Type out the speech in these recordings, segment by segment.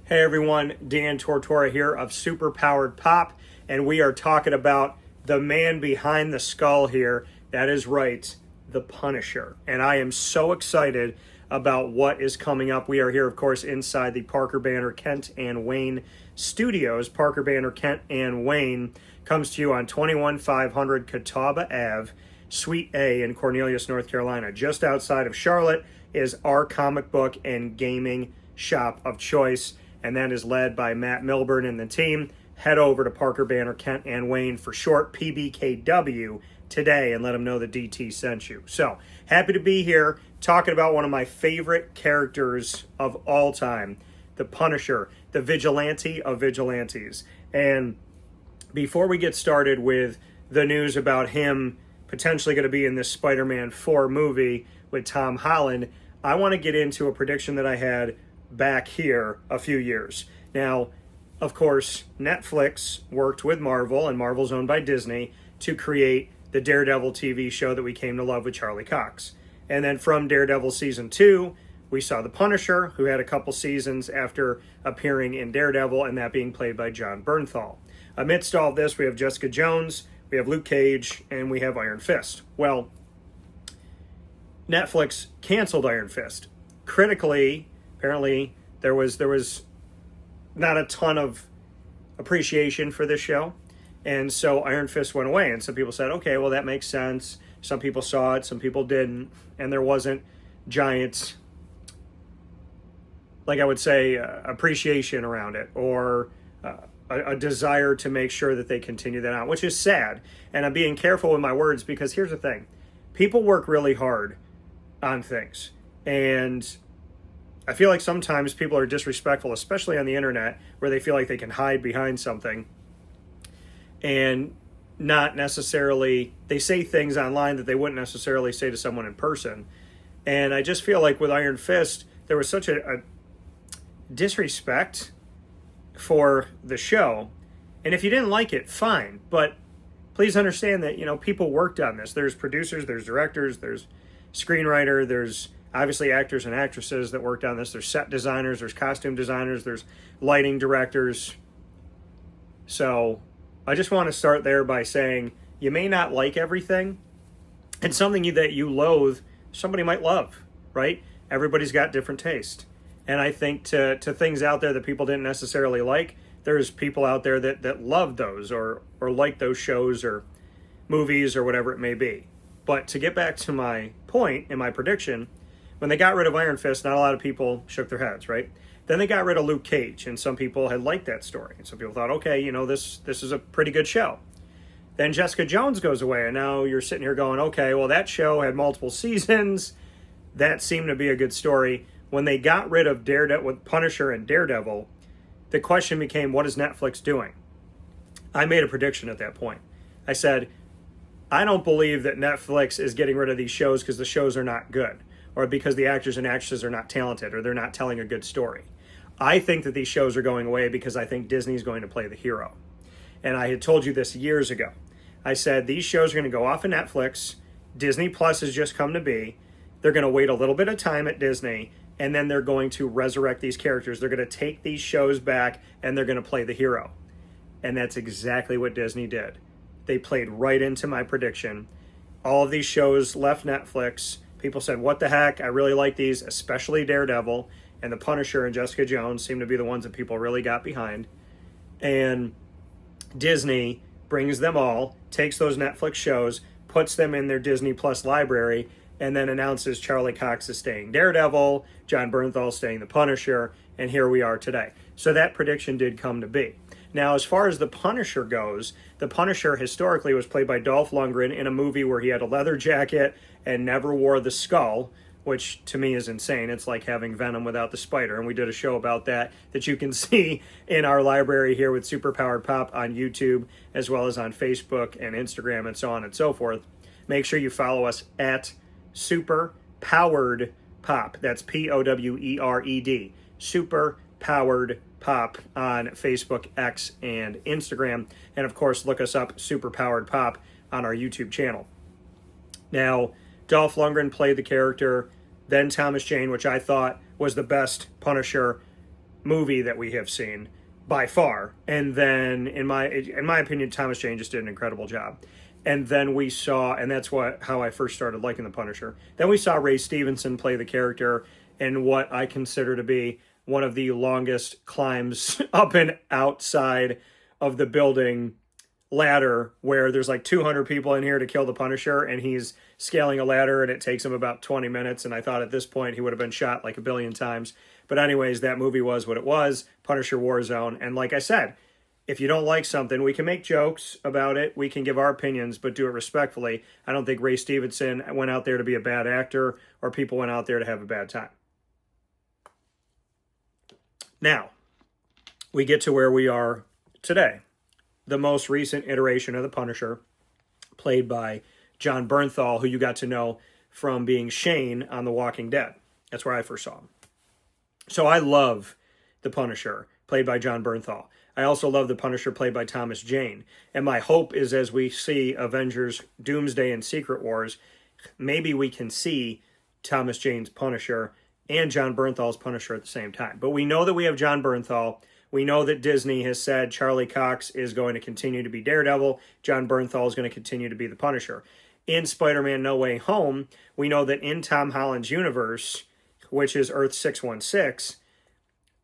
Hey everyone, Dan Tortora here of Super Powered Pop, and we are talking about the man behind the skull here. That is right, the Punisher. And I am so excited about what is coming up. We are here, of course, inside the Parker Banner Kent and Wayne studios. Parker Banner Kent and Wayne comes to you on 21500 Catawba Ave, Suite A in Cornelius, North Carolina. Just outside of Charlotte is our comic book and gaming shop of choice, and that is led by Matt Milburn and the team. Head over to Parker Banner Kent and Wayne, for short PBKW, today and let them know the DT sent you. So happy to be here talking about one of my favorite characters of all time, the Punisher, the vigilante of vigilantes. And before we get started with the news about him potentially going to be in this Spider-Man 4 movie with Tom Holland, I want to get into a prediction that I had back here a few years. Now, of course, Netflix worked with Marvel, and Marvel's owned by Disney, to create the Daredevil TV show that we came to love with Charlie Cox. And then from Daredevil Season 2, we saw the Punisher, who had a couple seasons after appearing in Daredevil, and that being played by Jon Bernthal. Amidst all of this, we have Jessica Jones, we have Luke Cage, and we have Iron Fist. Well, Netflix canceled Iron Fist. Critically, apparently, there was not a ton of appreciation for this show, and so Iron Fist went away. And some people said, okay, well, that makes sense. Some people saw it, some people didn't, and there wasn't giant, like I would say, appreciation around it, or a desire to make sure that they continue that on, which is sad. And I'm being careful with my words, because here's the thing. People work really hard on things, and I feel like sometimes people are disrespectful, especially on the internet, where they feel like they can hide behind something and not necessarily, they say things online that they wouldn't necessarily say to someone in person. And I just feel like with Iron Fist, there was such a disrespect for the show. And if you didn't like it, fine. But please understand that, people worked on this. There's producers, there's directors, there's screenwriter, there's obviously actors and actresses that worked on this. There's set designers, there's costume designers, there's lighting directors. So I just want to start there by saying you may not like everything, and something that you loathe, somebody might love, right? Everybody's got different taste. And I think to things out there that people didn't necessarily like, there's people out there that love those or like those shows or movies or whatever it may be. But to get back to my point and my prediction, when they got rid of Iron Fist, not a lot of people shook their heads, right? Then they got rid of Luke Cage, and some people had liked that story. And some people thought, okay, this is a pretty good show. Then Jessica Jones goes away, and now you're sitting here going, okay, well, that show had multiple seasons. That seemed to be a good story. When they got rid of Daredevil, with Punisher and Daredevil, the question became, what is Netflix doing? I made a prediction at that point. I said, I don't believe that Netflix is getting rid of these shows because the shows are not good, or because the actors and actresses are not talented, or they're not telling a good story. I think that these shows are going away because I think Disney's going to play the hero. And I had told you this years ago. I said, these shows are going to go off of Netflix. Disney Plus has just come to be. They're going to wait a little bit of time at Disney, and then they're going to resurrect these characters. They're going to take these shows back, and they're going to play the hero. And that's exactly what Disney did. They played right into my prediction. All of these shows left Netflix. People said, what the heck? I really like these, especially Daredevil, and the Punisher and Jessica Jones seem to be the ones that people really got behind. And Disney brings them all, takes those Netflix shows, puts them in their Disney Plus library, and then announces Charlie Cox is staying Daredevil, Jon Bernthal staying the Punisher, and here we are today. So that prediction did come to be. Now, as far as the Punisher goes, the Punisher historically was played by Dolph Lundgren in a movie where he had a leather jacket and never wore the skull, which to me is insane. It's like having Venom without the spider, and we did a show about that you can see in our library here with Super Powered Pop on YouTube, as well as on Facebook and Instagram and so on and so forth. Make sure you follow us at Super Powered Pop. That's Powered. Super Powered Pop on Facebook, X, and Instagram. And of course, look us up, Super Powered Pop, on our YouTube channel. Now, Dolph Lundgren played the character, then Thomas Jane, which I thought was the best Punisher movie that we have seen by far. And then, in my opinion, Thomas Jane just did an incredible job. And then we saw, and that's how I first started liking The Punisher. Then we saw Ray Stevenson play the character in what I consider to be one of the longest climbs up and outside of the building ladder, where there's like 200 people in here to kill the Punisher, and he's scaling a ladder, and it takes him about 20 minutes. And I thought at this point he would have been shot like a billion times. But anyways, that movie was what it was, Punisher Warzone. And like I said, if you don't like something, we can make jokes about it. We can give our opinions, but do it respectfully. I don't think Ray Stevenson went out there to be a bad actor, or people went out there to have a bad time. Now, we get to where we are today. The most recent iteration of the Punisher, played by Jon Bernthal, who you got to know from being Shane on The Walking Dead. That's where I first saw him. So I love the Punisher, played by Jon Bernthal. I also love the Punisher played by Thomas Jane. And my hope is, as we see Avengers, Doomsday, and Secret Wars, maybe we can see Thomas Jane's Punisher and Jon Bernthal's Punisher at the same time. But we know that we have Jon Bernthal. We know that Disney has said Charlie Cox is going to continue to be Daredevil. Jon Bernthal is going to continue to be the Punisher. In Spider-Man No Way Home, we know that in Tom Holland's universe, which is Earth 616,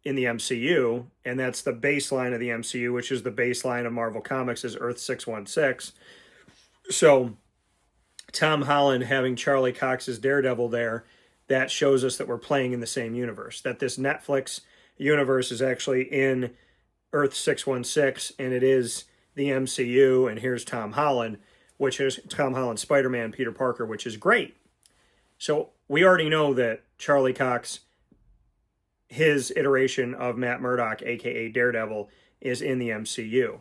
in the MCU, and that's the baseline of the MCU, which is the baseline of Marvel Comics, is Earth 616. So Tom Holland having Charlie Cox's Daredevil there, that shows us that we're playing in the same universe, that this Netflix universe is actually in Earth 616, and it is the MCU, and here's Tom Holland, which is Tom Holland Spider-Man, Peter Parker, which is great. So we already know that Charlie Cox, his iteration of Matt Murdock, aka Daredevil, is in the MCU.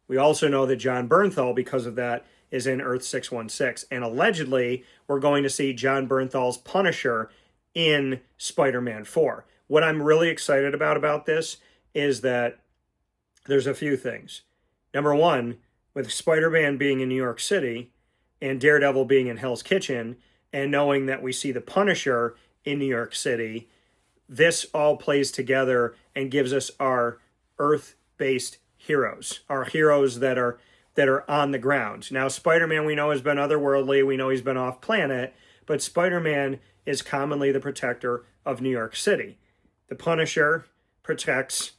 We also know that Jon Bernthal, because of that, is in Earth 616. And allegedly, we're going to see Jon Bernthal's Punisher in Spider-Man 4. What I'm really excited about this is that there's a few things. Number one, with Spider-Man being in New York City and Daredevil being in Hell's Kitchen, and knowing that we see the Punisher in New York City, this all plays together and gives us our Earth-based heroes, our heroes that are on the ground. Now, Spider-Man, we know, has been otherworldly. We know he's been off-planet, but Spider-Man is commonly the protector of New York City. The Punisher protects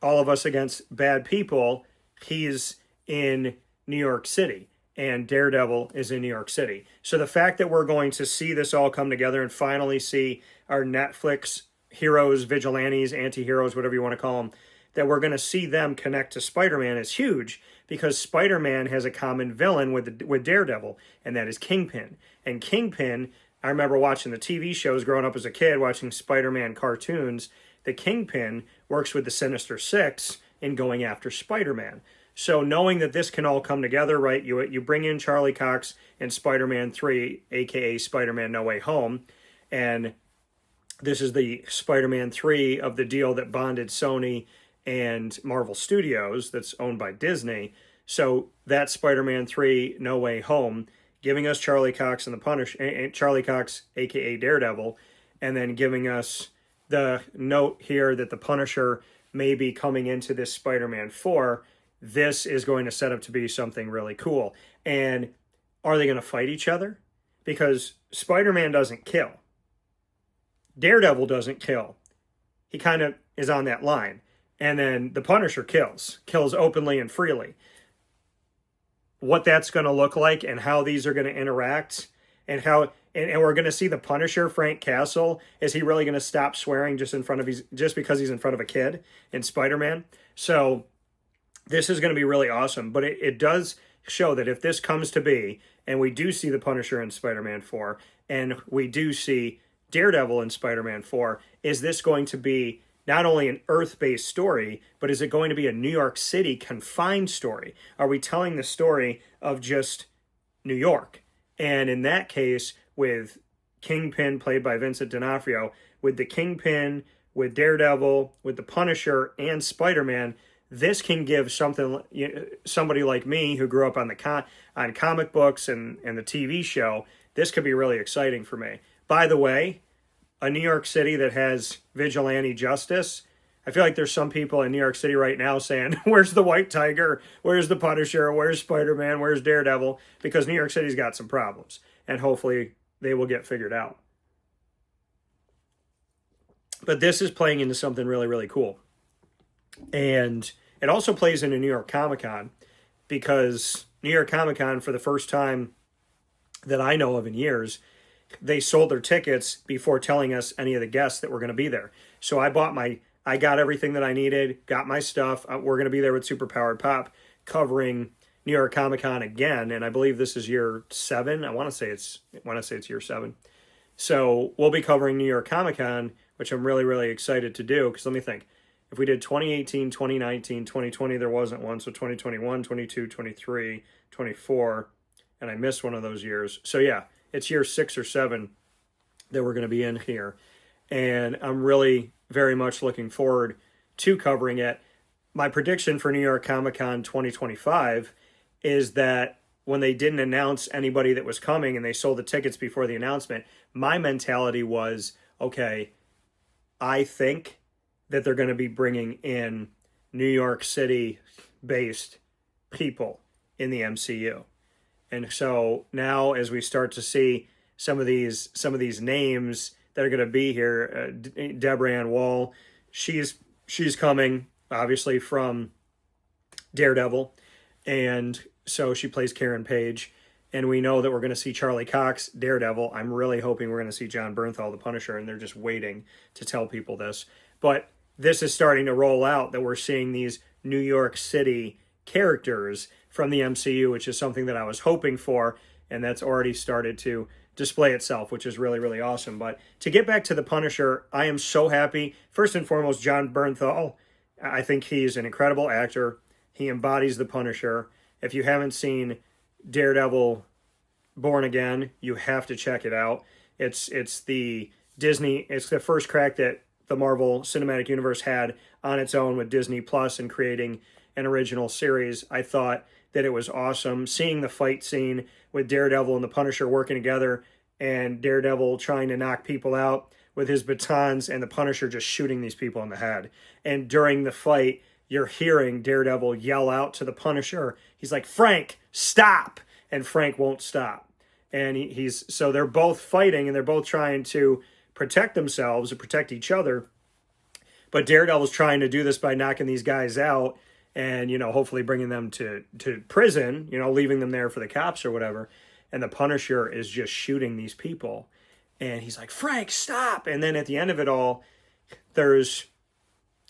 all of us against bad people. He's in New York City, and Daredevil is in New York City. So the fact that we're going to see this all come together and finally see our Netflix heroes, vigilantes, anti-heroes, whatever you want to call them, that we're going to see them connect to Spider-Man is huge, because Spider-Man has a common villain with Daredevil, and that is Kingpin. And Kingpin, I remember watching the TV shows growing up as a kid, watching Spider-Man cartoons. The Kingpin works with the Sinister Six in going after Spider-Man. So knowing that this can all come together, right, you bring in Charlie Cox in Spider-Man 3, a.k.a. Spider-Man No Way Home, and this is the Spider-Man 3 of the deal that bonded Sony and Marvel Studios, that's owned by Disney. So that's Spider-Man 3 No Way Home, giving us Charlie Cox and the Punisher, Charlie Cox, a.k.a. Daredevil, and then giving us the note here that the Punisher may be coming into this Spider-Man 4. This is going to set up to be something really cool. And are they going to fight each other? Because Spider-Man doesn't kill. Daredevil doesn't kill. He kind of is on that line. And then the Punisher kills openly and freely. What that's going to look like and how these are going to interact, and how and we're going to see the Punisher, Frank Castle, is he really going to stop swearing just because he's in front of a kid in Spider-Man? So this is going to be really awesome, but it does show that if this comes to be, and we do see the Punisher in Spider-Man 4, and we do see Daredevil in Spider-Man 4, is this going to be not only an Earth-based story, but is it going to be a New York City confined story? Are we telling the story of just New York? And in that case, with Kingpin played by Vincent D'Onofrio, with the Kingpin, with Daredevil, with the Punisher, and Spider-Man, this can give somebody like me who grew up on comic books and the TV show, this could be really exciting for me. By the way, a New York City that has vigilante justice I feel like there's some people in New York City right now saying, where's the White Tiger? Where's the Punisher? Where's Spider-Man? Where's Daredevil? Because New York City's got some problems, and hopefully they will get figured out. But this is playing into something really, really cool. And it also plays into New York Comic Con, because New York Comic Con, for the first time that I know of in years, they sold their tickets before telling us any of the guests that were going to be there. So I got everything that I needed, got my stuff. We're going to be there with Superpowered Pop covering New York Comic Con again, and I believe this is year 7. I want to say it's year 7. So we'll be covering New York Comic Con, which I'm really, really excited to do, because let me think. If we did 2018, 2019, 2020, there wasn't one, so 2021, 22, 23, 24, and I missed one of those years. So yeah, it's year 6 or 7 that we're going to be in here, and I'm really very much looking forward to covering it. My prediction for New York Comic Con 2025 is that when they didn't announce anybody that was coming and they sold the tickets before the announcement, my mentality was, okay, I think that they're going to be bringing in New York City-based people in the MCU. And so now, as we start to see some of these names that are going to be here, Deborah Ann Wall, she's coming, obviously, from Daredevil, and so she plays Karen Page. And we know that we're going to see Charlie Cox, Daredevil. I'm really hoping we're going to see John Bernthal, the Punisher, and they're just waiting to tell people this. But this is starting to roll out, that we're seeing these New York City characters from the MCU, which is something that I was hoping for, and that's already started to display itself, which is really, really awesome. But to get back to the Punisher, I am so happy. First and foremost, John Bernthal, I think he's an incredible actor. He embodies the Punisher. If you haven't seen Daredevil Born Again, you have to check it out. It's the first crack that the Marvel Cinematic Universe had on its own with Disney Plus and creating an original series. I thought that it was awesome. Seeing the fight scene with Daredevil and the Punisher working together, and Daredevil trying to knock people out with his batons and the Punisher just shooting these people in the head. And during the fight, you're hearing Daredevil yell out to the Punisher. He's like, "Frank, stop!" And Frank won't stop. And so they're both fighting, and they're both trying to protect themselves and protect each other. But Daredevil's trying to do this by knocking these guys out and, hopefully bringing them to prison, leaving them there for the cops or whatever. And the Punisher is just shooting these people. And he's like, "Frank, stop!" And then at the end of it all, there's,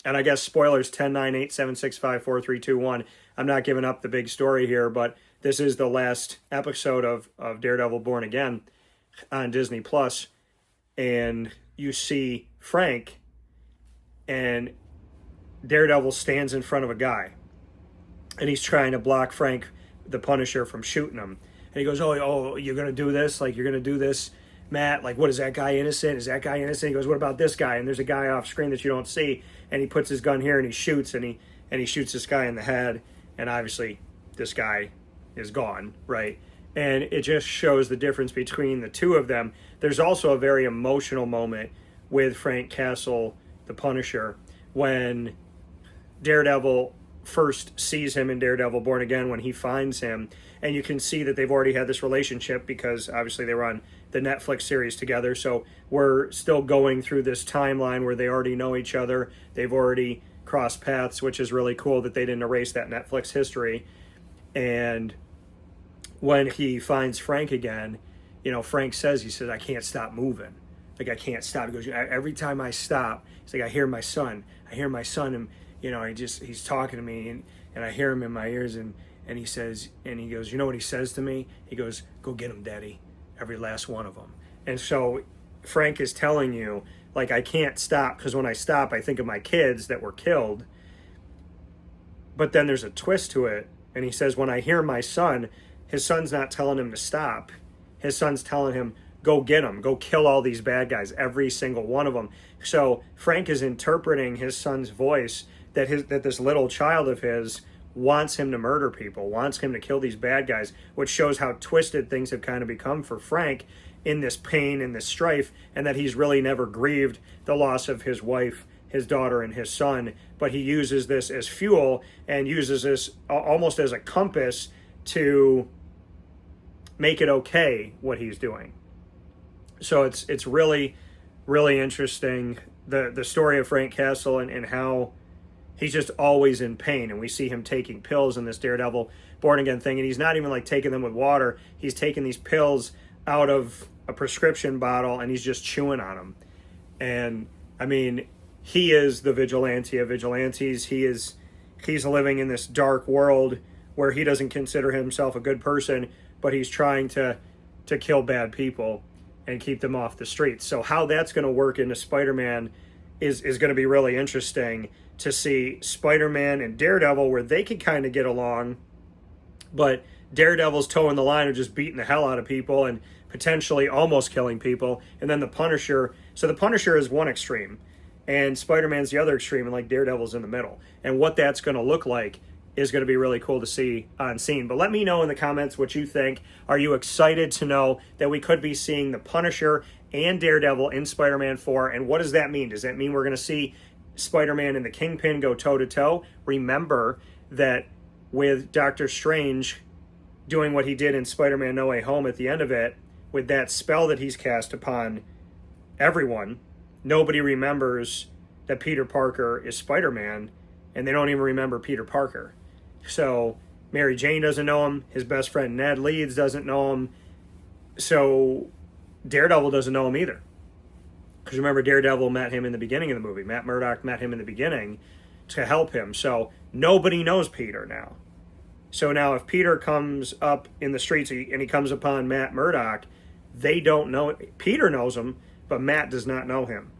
and I guess spoilers, 10, 9, 8, 7, 6, 5, 4, 3, 2, 1. I'm not giving up the big story here, but this is the last episode of Daredevil Born Again on Disney Plus. And you see Frank, and Daredevil stands in front of a guy, and he's trying to block Frank, the Punisher, from shooting him. And he goes, oh, you're going to do this? Like, you're going to do this, Matt? Like, what, is that guy innocent? Is that guy innocent? He goes, what about this guy? And there's a guy off screen that you don't see, and he puts his gun here, and he shoots, and he shoots this guy in the head, and obviously this guy is gone, right? And it just shows the difference between the two of them. There's also a very emotional moment with Frank Castle, the Punisher, when Daredevil first sees him in Daredevil Born Again, when he finds him. And you can see that they've already had this relationship because obviously they were on the Netflix series together. So we're still going through this timeline where they already know each other. They've already crossed paths, which is really cool that they didn't erase that Netflix history. And when he finds Frank again, Frank says, I can't stop moving. Like, I can't stop. He goes, every time I stop, he's like, I hear my son, and, he's talking to me, and I hear him in my ears, and he says, and he goes, you know what he says to me? He goes, "Go get him, Daddy, every last one of them." And so Frank is telling you, like, I can't stop, because when I stop, I think of my kids that were killed. But then there's a twist to it, and he says, when I hear my son, his son's not telling him to stop. His son's telling him, go get them, go kill all these bad guys, every single one of them. So Frank is interpreting his son's voice, that this little child of his wants him to murder people, wants him to kill these bad guys, which shows how twisted things have kind of become for Frank in this pain and this strife, and that he's really never grieved the loss of his wife, his daughter and his son, but he uses this as fuel and uses this almost as a compass to make it okay what he's doing. So it's really, really interesting, the story of Frank Castle and how he's just always in pain. And we see him taking pills in this Daredevil Born Again thing, and he's not even like taking them with water. He's taking these pills out of a prescription bottle and he's just chewing on them. And I mean, he is the vigilante of vigilantes. He's living in this dark world where he doesn't consider himself a good person, but he's trying to kill bad people and keep them off the streets. So how that's going to work into Spider-Man is going to be really interesting to see Spider-Man and Daredevil, where they could kind of get along, but Daredevil's toeing the line of just beating the hell out of people and potentially almost killing people. And then the Punisher, so the Punisher is one extreme and Spider-Man's the other extreme, and like Daredevil's in the middle. And what that's going to look like is going to be really cool to see on scene. But let me know in the comments what you think. Are you excited to know that we could be seeing the Punisher and Daredevil in Spider-Man 4? And what does that mean? Does that mean we're going to see Spider-Man and the Kingpin go toe-to-toe? Remember that with Doctor Strange doing what he did in Spider-Man No Way Home at the end of it, with that spell that he's cast upon everyone, nobody remembers that Peter Parker is Spider-Man, and they don't even remember Peter Parker. So Mary Jane doesn't know him. His best friend Ned Leeds doesn't know him. So Daredevil doesn't know him either. Because remember, Daredevil met him in the beginning of the movie. Matt Murdock met him in the beginning to help him. So nobody knows Peter now. So now if Peter comes up in the streets and he comes upon Matt Murdock, they don't know. Peter knows him, but Matt does not know him.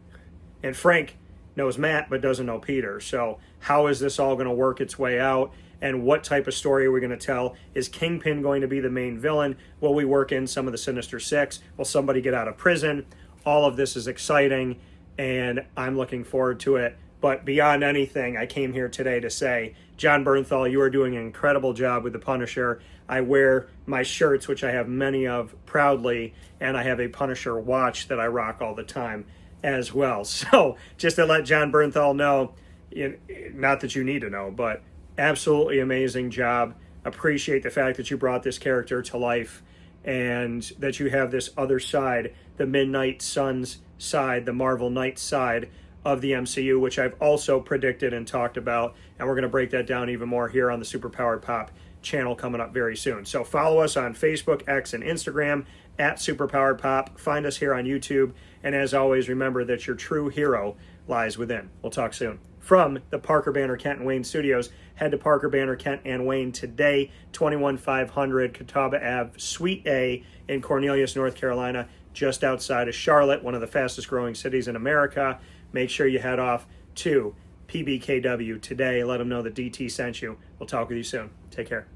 And Frank knows Matt, but doesn't know Peter. So how is this all going to work its way out? And what type of story are we going to tell? Is Kingpin going to be the main villain? Will we work in some of the Sinister Six? Will somebody get out of prison? All of this is exciting, and I'm looking forward to it. But beyond anything, I came here today to say, John Bernthal, you are doing an incredible job with The Punisher. I wear my shirts, which I have many of, proudly, and I have a Punisher watch that I rock all the time as well. So just to let John Bernthal know, not that you need to know, but absolutely amazing job. Appreciate the fact that you brought this character to life and that you have this other side, the Midnight Suns side, the Marvel Knights side of the MCU, which I've also predicted and talked about, and we're going to break that down even more here on the Superpowered Pop channel coming up very soon. So follow us on Facebook, X, and Instagram at Superpowered Pop. Find us here on YouTube, and as always, remember that your true hero lies within. We'll talk soon. From the Parker Banner Kent and Wayne studios, head to Parker Banner Kent and Wayne today, 21500 Catawba Ave, Suite A in Cornelius, North Carolina, just outside of Charlotte, one of the fastest growing cities in America. Make sure you head off to PBKW today. Let them know that DT sent you. We'll talk with you soon. Take care.